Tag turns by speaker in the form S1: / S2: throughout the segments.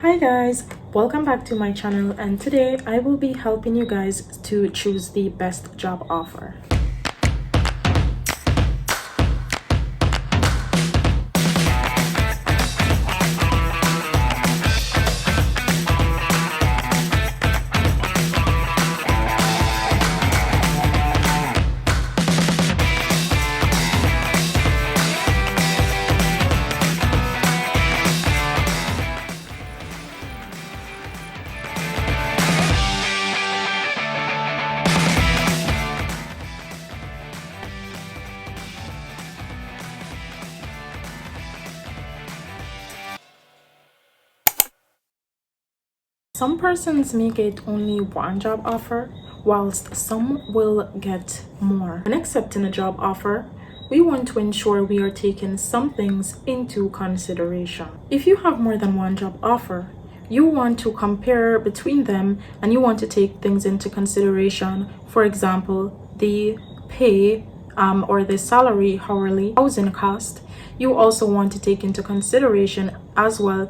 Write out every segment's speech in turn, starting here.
S1: Hi guys, welcome back to my channel, and today I will be helping you guys to choose the best job offer. Some persons may get only one job offer, whilst some will get more. When accepting a job offer, we want to ensure we are taking some things into consideration. If you have more than one job offer, you want to compare between them and you want to take things into consideration. For example, the pay or the salary, hourly, housing cost. You also want to take into consideration as well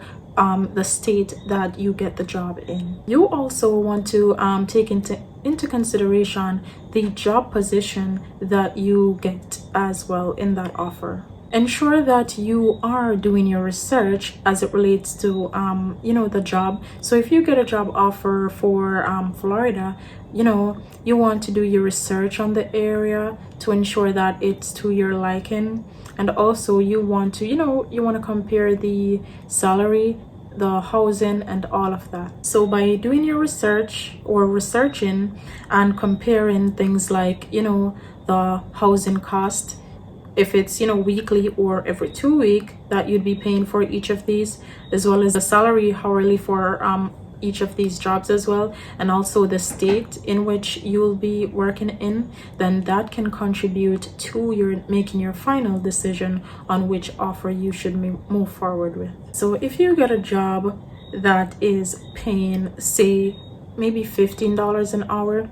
S1: the state that you get the job in. You also want to take into consideration the job position that you get as well in that offer. Ensure that you are doing your research as it relates to the job. So if you get a job offer for Florida, you want to do your research on the area to ensure that it's to your liking. And also you want to compare the salary, the housing, and all of that. So by doing your research or researching and comparing things like the housing cost, if it's weekly or every 2 week that you'd be paying for each of these, as well as the salary hourly for each of these jobs as well, and also the state in which you'll be working in, then that can contribute to your making your final decision on which offer you should move forward with. So if you get a job that is paying, say, maybe $15 an hour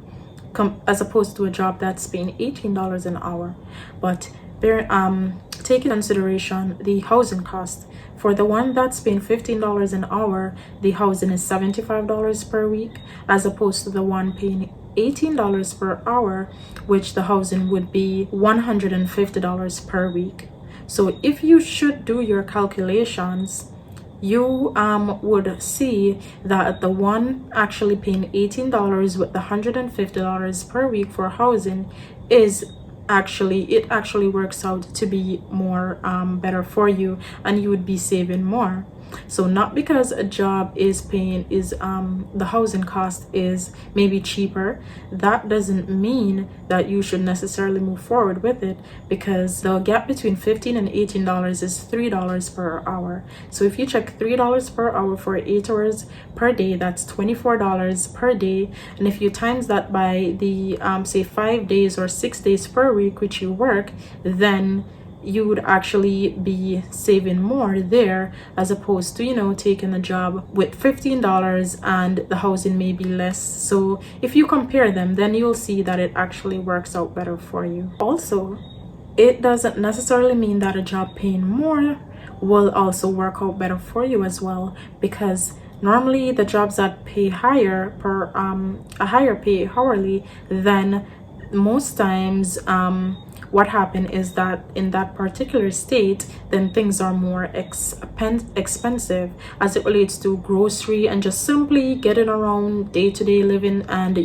S1: as opposed to a job that's paying $18 an hour, but take into consideration the housing cost. For the one that's paying $15 an hour, the housing is $75 per week, as opposed to the one paying $18 per hour, which the housing would be $150 per week. So if you should do your calculations, you would see that the one actually paying $18 with the $150 per week for housing is actually works out to be more better for you, and you would be saving more. So not because a job is the housing cost is maybe cheaper, that doesn't mean that you should necessarily move forward with it, because the gap between $15 and $18 is $3 per hour. So if you check $3 per hour for 8 hours per day, that's $24 per day. And if you times that by the say 5 days or 6 days per week which you work, then you would actually be saving more there, as opposed to taking a job with $15 and the housing may be less. So if you compare them, then you'll see that it actually works out better for you. Also, it doesn't necessarily mean that a job paying more will also work out better for you as well, because normally the jobs that pay higher per a higher pay hourly, then most times what happened is that in that particular state, then things are more expensive as it relates to grocery and just simply getting around day-to-day living and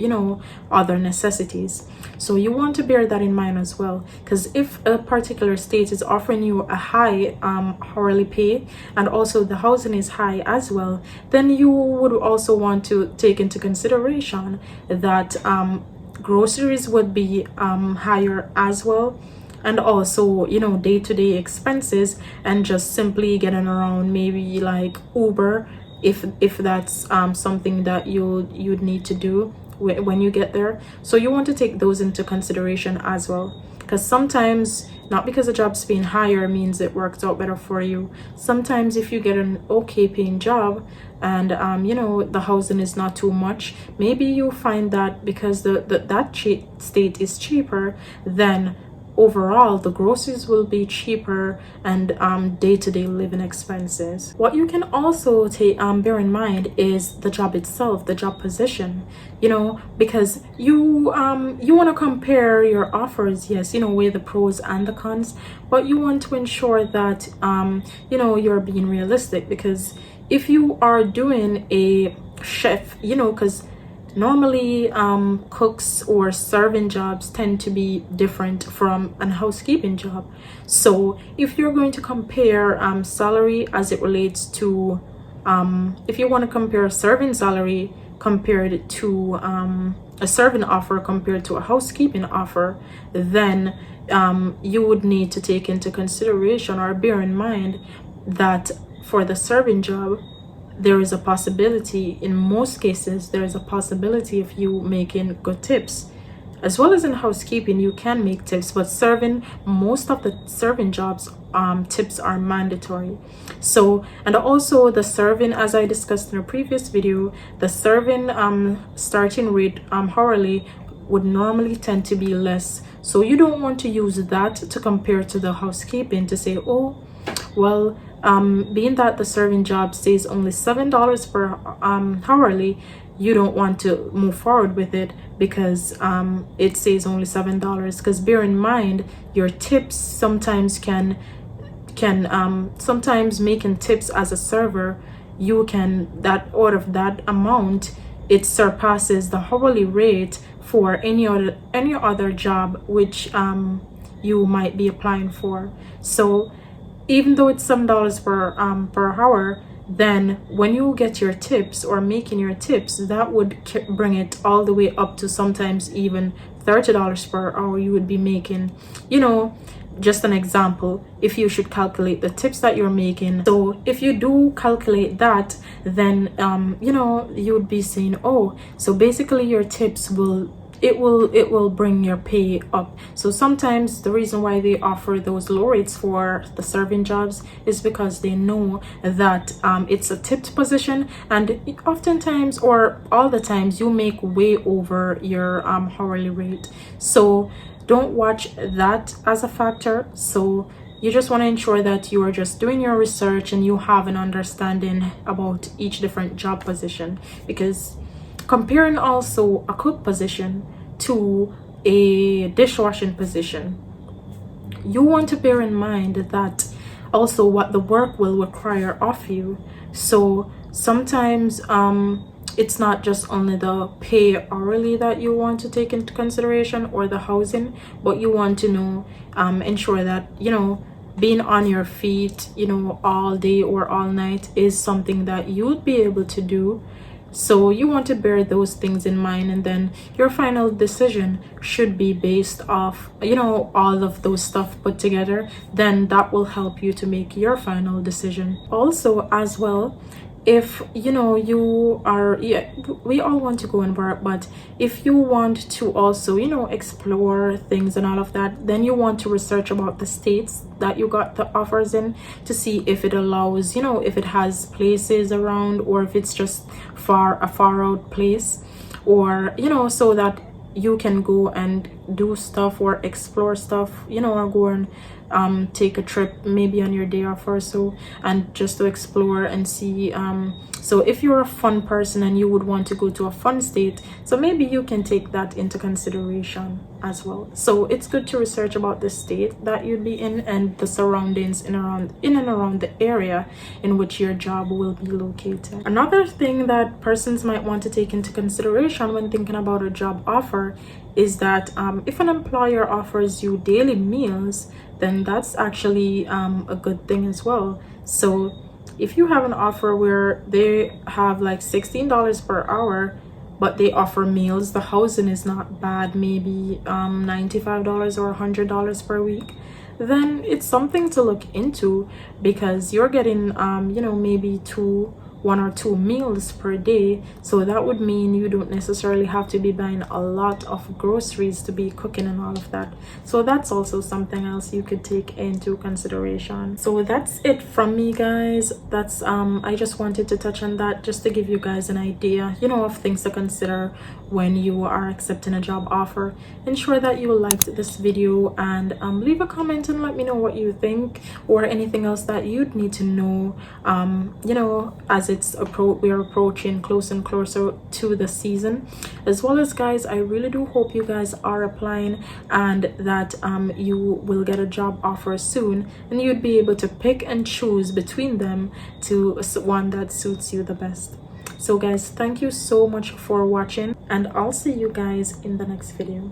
S1: other necessities. So you want to bear that in mind as well, because if a particular state is offering you a high hourly pay and also the housing is high as well, then you would also want to take into consideration that groceries would be higher as well, and also day-to-day expenses, and just simply getting around, maybe like Uber, if that's something that you'd need to do when you get there. So you want to take those into consideration as well, because sometimes not because a job's paying higher means it works out better for you. Sometimes if you get an okay paying job and the housing is not too much, maybe you find that because that state is cheaper, then overall the groceries will be cheaper, and day-to-day living expenses. What you can also take bear in mind is the job itself, the job position, because you want to compare your offers, yes, weigh the pros and the cons, but you want to ensure that you're being realistic, because if you are doing a chef, because normally cooks or serving jobs tend to be different from a housekeeping job. So if you're going to compare salary as it relates to if you want to compare a serving salary compared to a serving offer compared to a housekeeping offer, then you would need to take into consideration or bear in mind that for the serving job, there is a possibility, in most cases, there is a possibility of you making good tips. As well as in housekeeping, you can make tips, but serving, most of the serving jobs, tips are mandatory. So, and also the serving, as I discussed in a previous video, the serving starting rate hourly would normally tend to be less. So you don't want to use that to compare to the housekeeping to say, oh, well, being that the serving job says only $7 per hourly, you don't want to move forward with it because it says only $7. Because bear in mind, your tips sometimes can sometimes making tips as a server, you can, that out of that amount, it surpasses the hourly rate for any other job which you might be applying for. So even though it's $7 per hour, then when you get your tips or making your tips, that would bring it all the way up to sometimes even $30 per hour you would be making. Just an example, if you should calculate the tips that you're making. So if you do calculate that, then you would be saying, oh, so basically your tips will bring your pay up. So sometimes the reason why they offer those low rates for the serving jobs is because they know that it's a tipped position, and oftentimes or all the times you make way over your hourly rate. So don't watch that as a factor. So you just want to ensure that you are just doing your research and you have an understanding about each different job position, because comparing also a cook position to a dishwashing position, you want to bear in mind that also what the work will require of you. So sometimes it's not just only the pay hourly that you want to take into consideration or the housing, but you want to know ensure that being on your feet all day or all night is something that you would be able to do. So you want to bear those things in mind, and then your final decision should be based off all of those stuff put together. Then that will help you to make your final decision. Also as well, if you are, we all want to go and work, but if you want to also explore things and all of that, then you want to research about the states that you got the offers in to see if it allows, if it has places around, or if it's just a far out place, or so that you can go and do stuff or explore stuff, or go and take a trip maybe on your day off or so, and just to explore and see. So if you're a fun person and you would want to go to a fun state, so maybe you can take that into consideration as well. So it's good to research about the state that you'd be in and the surroundings in and around the area in which your job will be located. Another thing that persons might want to take into consideration when thinking about a job offer is that if an employer offers you daily meals, then that's actually a good thing as well. So if you have an offer where they have like $16 per hour, but they offer meals, the housing is not bad, maybe $95 or $100 per week, then it's something to look into, because you're getting maybe 2 1 or 2 meals per day. So that would mean you don't necessarily have to be buying a lot of groceries to be cooking and all of that. So that's also something else you could take into consideration. So that's it from me, guys. That's I just wanted to touch on that just to give you guys an idea, you know, of things to consider when you are accepting a job offer. Ensure that you liked this video, and leave a comment and let me know what you think, or anything else that you'd need to know, you know, as we're approaching close and closer to the season. As well as, guys, I really do hope you guys are applying, and that you will get a job offer soon, and you'd be able to pick and choose between them to one that suits you the best. So guys, thank you so much for watching, and I'll see you guys in the next video.